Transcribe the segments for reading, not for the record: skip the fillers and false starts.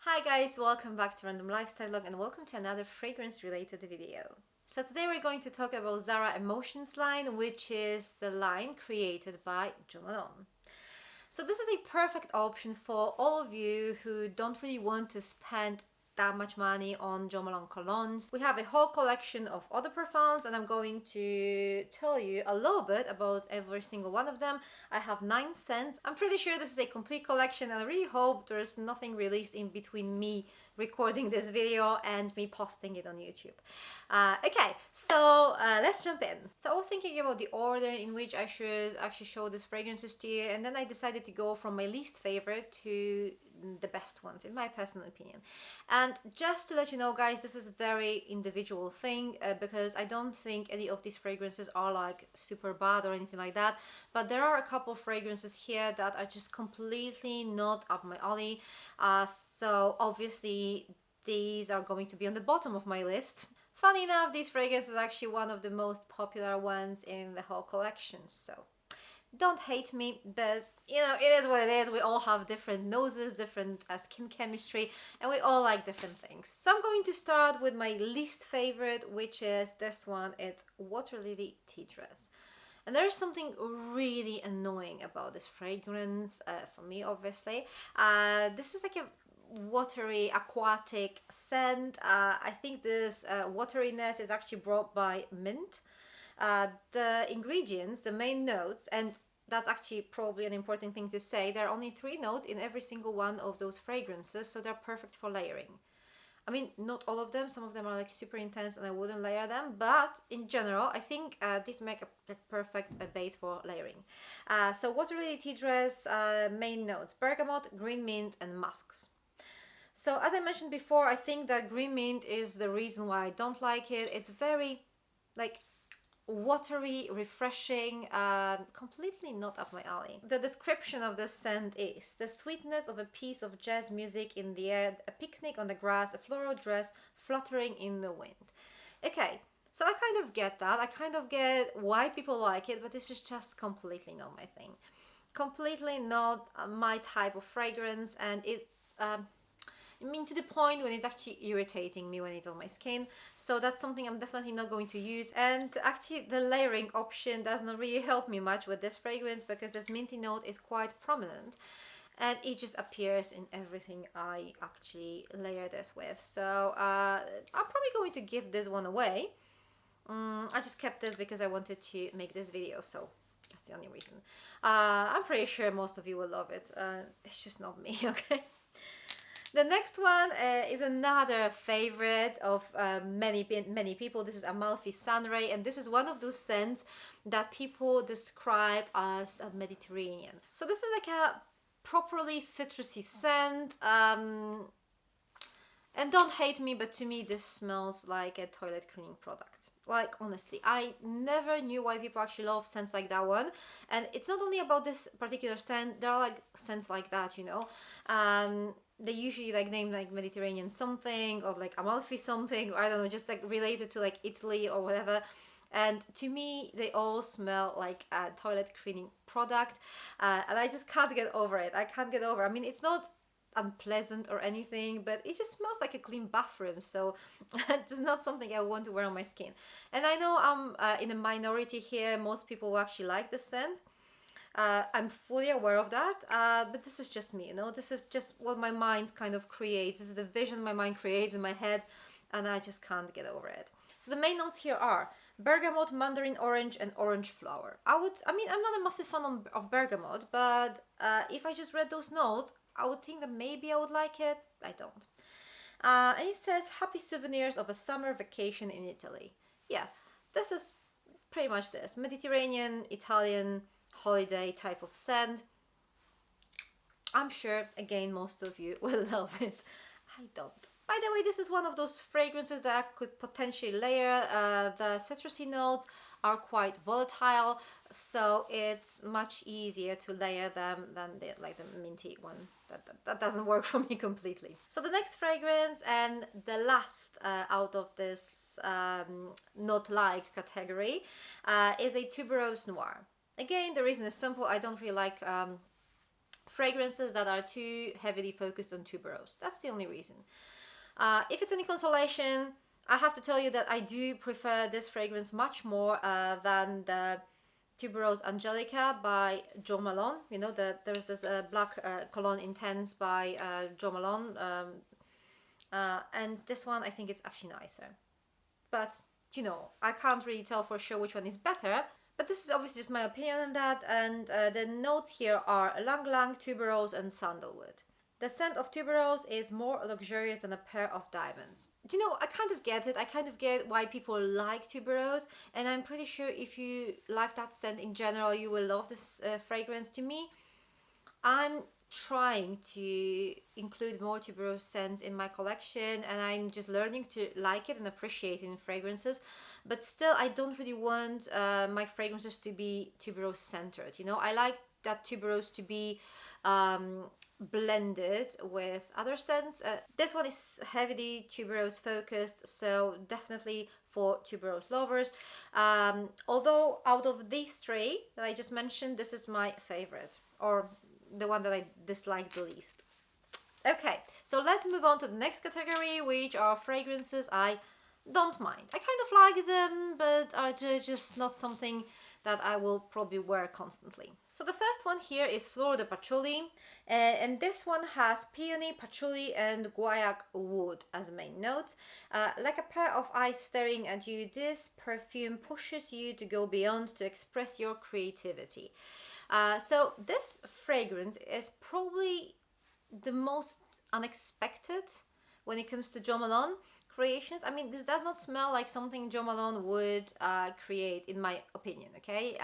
Hi guys, welcome back to Random Lifestyle Vlog and welcome to another fragrance related video. So today we're going to talk about Zara Emotions line, which is the line created by Jo Malone. So this is a perfect option for all of you who don't really want to spend that much money on Jo Malone colognes. We have a whole collection of other perfumes and I'm going to tell you a little bit about every single one of them. I have 9 scents. I'm pretty sure this is a complete collection and I really hope there's nothing released in between me recording this video and me posting it on YouTube. Okay, so let's jump in. So I was thinking about the order in which I should actually show these fragrances to you, and then I decided to go from my least favorite to the best ones in my personal opinion. And just to let you know guys, this is a very individual thing because I don't think any of these fragrances are like super bad or anything like that, but there are a couple of fragrances here that are just completely not up my alley, so obviously these are going to be on the bottom of my list. Funny enough, this fragrance is actually one of the most popular ones in the whole collection, so don't hate me, but you know, it is what it is. We all have different noses, different skin chemistry, and we all like different things. So I'm going to start with my least favorite, which is this one. It's Water Lily Tea Dress. And there is something really annoying about this fragrance, for me obviously. This is like a watery, aquatic scent. I think this wateriness is actually brought by mint. The ingredients, the main notes, and that's actually probably an important thing to say, there are only 3 notes in every single one of those fragrances, so they're perfect for layering. I mean, not all of them, some of them are like super intense and I wouldn't layer them, but in general, I think these make a perfect base for layering. So Water Lily Tea Dress, main notes, bergamot, green mint, and musks. So as I mentioned before, I think that green mint is the reason why I don't like it. It's very like watery, refreshing, completely not up my alley. The description of this scent is the sweetness of a piece of jazz music in the air, a picnic on the grass, a floral dress fluttering in the wind. Okay, so I kind of get that. I kind of get why people like it, but this is just completely not my thing. Completely not my type of fragrance, and it's I mean, to the point when it's actually irritating me when it's on my skin. So that's something I'm definitely not going to use. And actually the layering option does not really help me much with this fragrance because this minty note is quite prominent and it just appears in everything I actually layer this with. So I'm probably going to give this one away. I just kept this because I wanted to make this video, so that's the only reason. I'm pretty sure most of you will love it. It's just not me, okay? The next one is another favorite of many people. This is Amalfi Sunray, and this is one of those scents that people describe as a Mediterranean. So this is like a properly citrusy scent. And don't hate me, but to me this smells like a toilet cleaning product. Like, honestly, I never knew why people actually love scents like that one. And it's not only about this particular scent, there are like scents like that, you know. They usually like name like Mediterranean something or like Amalfi something, or I don't know, just like related to like Italy or whatever. And to me, they all smell like a toilet cleaning product. And I just can't get over it. I can't get over it. I mean, it's not unpleasant or anything, but it just smells like a clean bathroom, so it's not something I want to wear on my skin. And I know I'm in a minority here. Most people will actually like the scent. I'm fully aware of that, but this is just me, you know, this is just what my mind kind of creates. This is the vision my mind creates in my head, and I just can't get over it. So the main notes here are bergamot, mandarin orange, and orange flower. I mean, I'm not a massive fan of bergamot, but if I just read those notes, I would think that maybe I would like it. I don't. And it says happy souvenirs of a summer vacation in Italy. Yeah, this is pretty much this. Mediterranean, Italian, holiday type of scent. I'm sure, again, most of you will love it. I don't. By the way, this is one of those fragrances that I could potentially layer. The citrusy notes are quite volatile, so it's much easier to layer them than the minty one. That doesn't work for me completely. So the next fragrance and the last out of this not like category is a tuberose noir. Again, the reason is simple. I don't really like fragrances that are too heavily focused on tuberose. That's the only reason. If it's any consolation, I have to tell you that I do prefer this fragrance much more than the Tuberose Angelica by Jo Malone. You know, there's this black cologne intense by Jo Malone, and this one I think it's actually nicer. But you know, I can't really tell for sure which one is better. But this is obviously just my opinion on that. And the notes here are Lang Lang, Tuberose, and Sandalwood. The scent of tuberose is more luxurious than a pair of diamonds. Do you know, I kind of get it. I kind of get why people like tuberose, and I'm pretty sure if you like that scent in general, you will love this fragrance. To me, I'm trying to include more tuberose scents in my collection, and I'm just learning to like it and appreciate it in fragrances. But still, I don't really want my fragrances to be tuberose centered. You know, I like that tuberose to be blended with other scents. This one is heavily tuberose focused, so definitely for tuberose lovers. Although out of these three that I just mentioned, this is my favorite, or the one that I dislike the least. Okay, so let's move on to the next category, which are fragrances I don't mind. I kind of like them, but are just not something that I will probably wear constantly. So the first one here is Flor de Patchouli, and this one has peony, patchouli, and guaiac wood as main notes. Like a pair of eyes staring at you, this perfume pushes you to go beyond to express your creativity. So this fragrance is probably the most unexpected when it comes to Jo Malone creations. I mean, this does not smell like something Jo Malone would create, in my opinion, okay?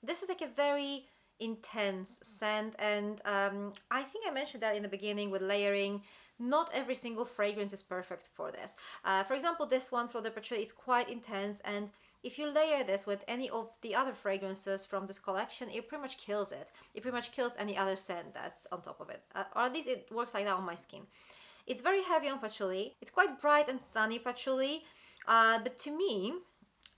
This is like a very intense scent, and I think I mentioned that in the beginning with layering. Not every single fragrance is perfect for this. For example, this one, Flor de Patchouli, is quite intense, and if you layer this with any of the other fragrances from this collection, it pretty much kills it. It pretty much kills any other scent that's on top of it, or at least it works like that on my skin. It's very heavy on patchouli. It's quite bright and sunny patchouli, but to me,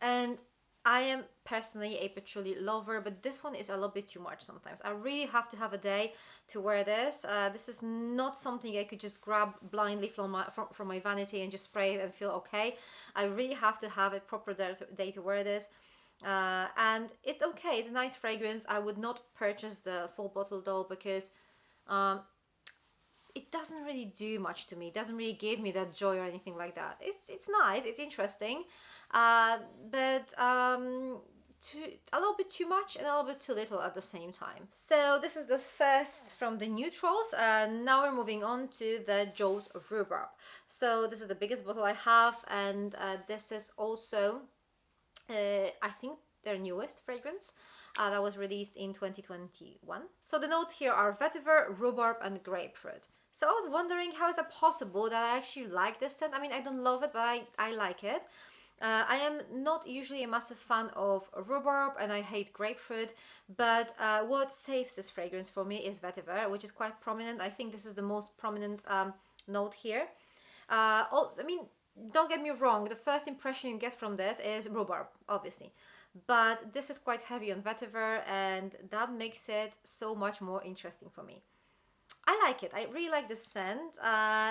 and I am personally a patchouli lover, but this one is a little bit too much sometimes. I really have to have a day to wear this. This is not something I could just grab blindly from my vanity and just spray it and feel okay. I really have to have a proper day to wear this. And it's okay. It's a nice fragrance. I would not purchase the full bottle though, because it doesn't really do much to me. It doesn't really give me that joy or anything like that. It's nice, it's interesting, but a little bit too much and a little bit too little at the same time. So this is the first from the neutrals. Now we're moving on to the Jo's Rhubarb. So this is the biggest bottle I have, and this is also, I think, their newest fragrance that was released in 2021. So the notes here are vetiver, rhubarb, and grapefruit. So I was wondering, how is it possible that I actually like this scent? I mean, I don't love it, but I like it. I am not usually a massive fan of rhubarb, and I hate grapefruit, but what saves this fragrance for me is vetiver, which is quite prominent. I think this is the most prominent note here. I mean, don't get me wrong, the first impression you get from this is rhubarb, obviously. But this is quite heavy on vetiver, and that makes it so much more interesting for me. I like it. I really like the scent.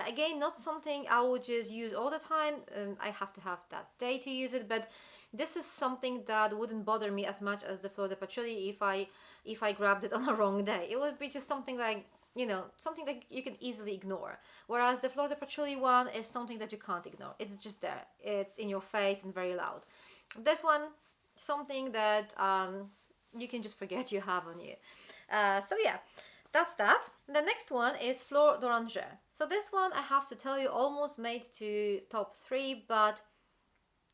Again, not something I would just use all the time. I have to have that day to use it, but this is something that wouldn't bother me as much as the Flor de Patchouli if I grabbed it on a wrong day. It would be just something like, you know, something that you can easily ignore. Whereas the Flor de Patchouli one is something that you can't ignore. It's just there. It's in your face and very loud. This one, something that you can just forget you have on you. So yeah. That's that. The next one is Fleur d'Oranger. So this one, I have to tell you, almost made to top 3, but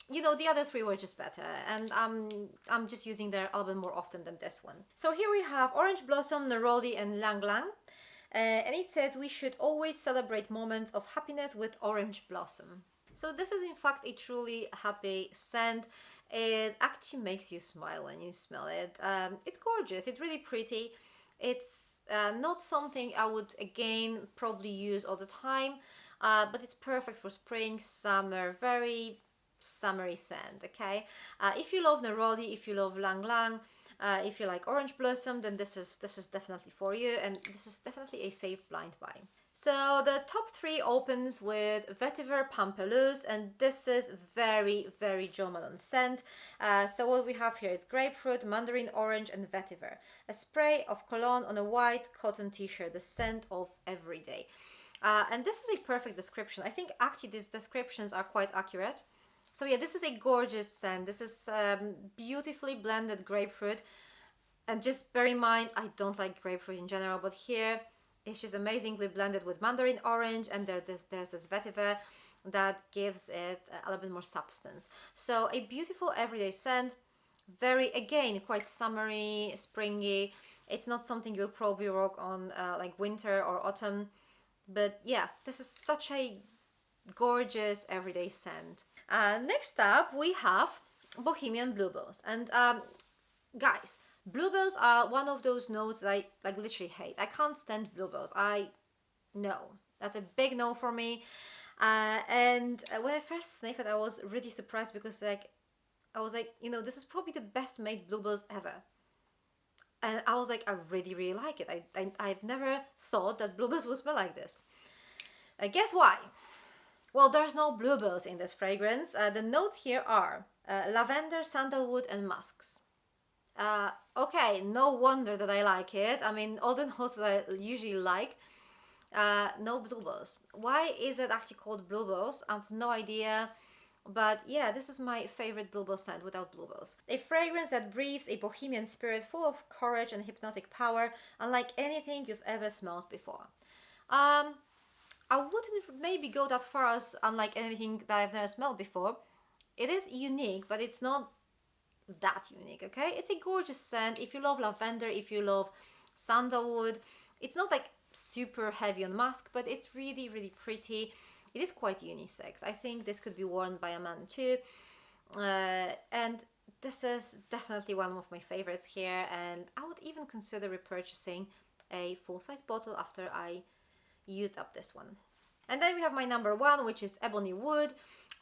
you know, the other 3 were just better, and I'm just using their album more often than this one. So here we have Orange Blossom, Neroli, and Lang Lang. And it says we should always celebrate moments of happiness with orange blossom. So this is in fact a truly happy scent. It actually makes you smile when you smell it. It's gorgeous. It's really pretty. It's not something I would, again, probably use all the time, but it's perfect for spring, summer, very summery scent, okay? If you love Neroli, if you love Lang Lang, If you like orange blossom, then this is definitely for you, and this is definitely a safe blind buy. So the top 3 opens with Vetiver Pamplemousse, and this is very Jo Malone scent. So what we have here is grapefruit, mandarin orange, and vetiver. A spray of cologne on a white cotton t-shirt, the scent of everyday. And this is a perfect description. I think actually these descriptions are quite accurate. So yeah, this is a gorgeous scent. This is beautifully blended grapefruit. And just bear in mind, I don't like grapefruit in general, but here it's just amazingly blended with mandarin orange, and there's this vetiver that gives it a little bit more substance. So a beautiful everyday scent, very, again, quite summery, springy. It's not something you'll probably rock on like winter or autumn, but yeah, this is such a gorgeous everyday scent. Next up, we have Bohemian Bluebells. And guys, bluebells are one of those notes that I like literally hate. I can't stand bluebells. No, that's a big no for me. And when I first sniffed it, I was really surprised because I was like, you know, this is probably the best made bluebells ever. And I was like, I really like it. I've never thought that bluebells would smell like this. Guess why? Well, there's no bluebells in this fragrance. The notes here are lavender, sandalwood, and musks. Okay, no wonder that I like it. I mean, all the notes that I usually like. No bluebells. Why is it actually called bluebells? I have no idea. But yeah, this is my favorite bluebell scent without bluebells. A fragrance that breathes a bohemian spirit full of courage and hypnotic power, unlike anything you've ever smelled before. I wouldn't maybe go that far as unlike anything that I've never smelled before. It is unique, but it's not that unique, okay? It's a gorgeous scent. If you love lavender, if you love sandalwood, it's not like super heavy on musk, but it's really pretty. It is quite unisex. I think this could be worn by a man too. And this is definitely one of my favorites here, and I would even consider repurchasing a full-size bottle after I used up this one. And then we have my number 1, which is Ebony Wood.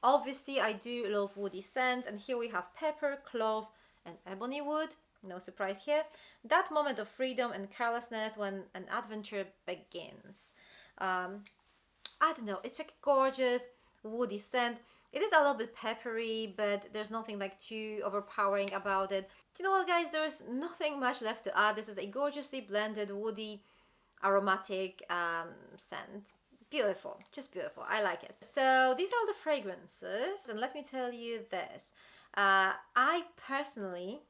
Obviously, I do love woody scents, and here we have pepper, clove, and ebony wood. No surprise here. That moment of freedom and carelessness when an adventure begins. I don't know, it's like a gorgeous woody scent. It is a little bit peppery, but there's nothing like too overpowering about it. Do you know what, guys? There is nothing much left to add. This is a gorgeously blended woody aromatic scent. Beautiful, just beautiful. I like it. So these are all the fragrances, and let me tell you this. I personally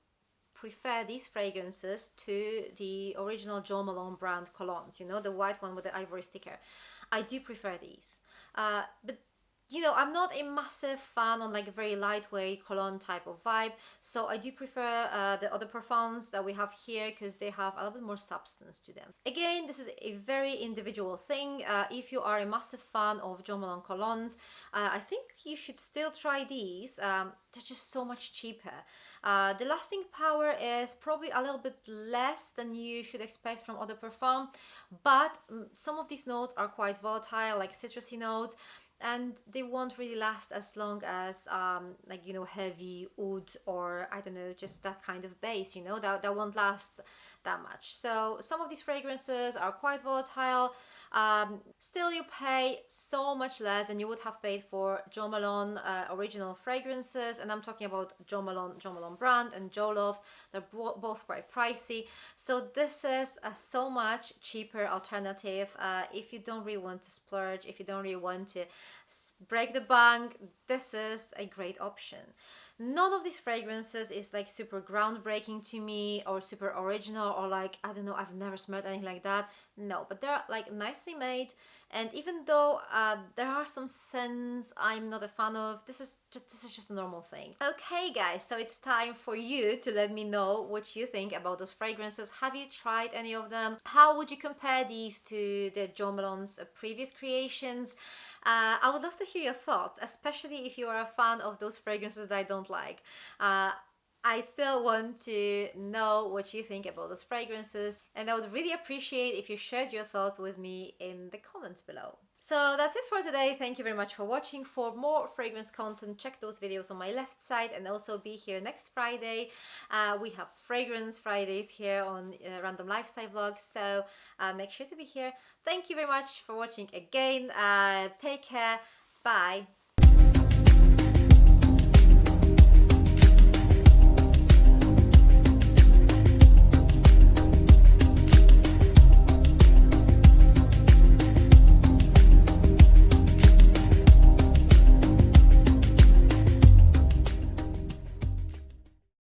prefer these fragrances to the original Jo Malone brand colognes, you know, the white one with the ivory sticker. I do prefer these. But you know, I'm not a massive fan on like a very lightweight cologne type of vibe, so I do prefer the other perfumes that we have here because they have a little bit more substance to them. Again, this is a very individual thing. If you are a massive fan of Jo Malone colognes, I think you should still try these. They're just so much cheaper. The lasting power is probably a little bit less than you should expect from other perfume, but some of these notes are quite volatile, like citrusy notes, and they won't really last as long as like, you know, heavy oud, or I don't know, just that kind of base, you know, that won't last that much. So some of these fragrances are quite volatile. Still, you pay so much less than you would have paid for Jo Malone original fragrances, and I'm talking about Jo Malone brand and Jo Loves. They're both quite pricey, so this is a so much cheaper alternative. If you don't really want to splurge, if you don't really want to break the bank, this is a great option. None of these fragrances is like super groundbreaking to me or super original, or like, I don't know, I've never smelled anything like that. No, but they're like nicely made, and even though there are some scents I'm not a fan of, this is just a normal thing. Okay guys, so it's time for you to let me know what you think about those fragrances. Have you tried any of them? How would you compare these to the Jo Malone's previous creations? I would love to hear your thoughts, especially if you are a fan of those fragrances that I don't like. I still want to know what you think about those fragrances, and I would really appreciate if you shared your thoughts with me in the comments below. So that's it for today. Thank you very much for watching. For more fragrance content, check those videos on my left side, and also be here next Friday. We have Fragrance Fridays here on Random Lifestyle Vlog, so make sure to be here. Thank you very much for watching again. Take care. Bye.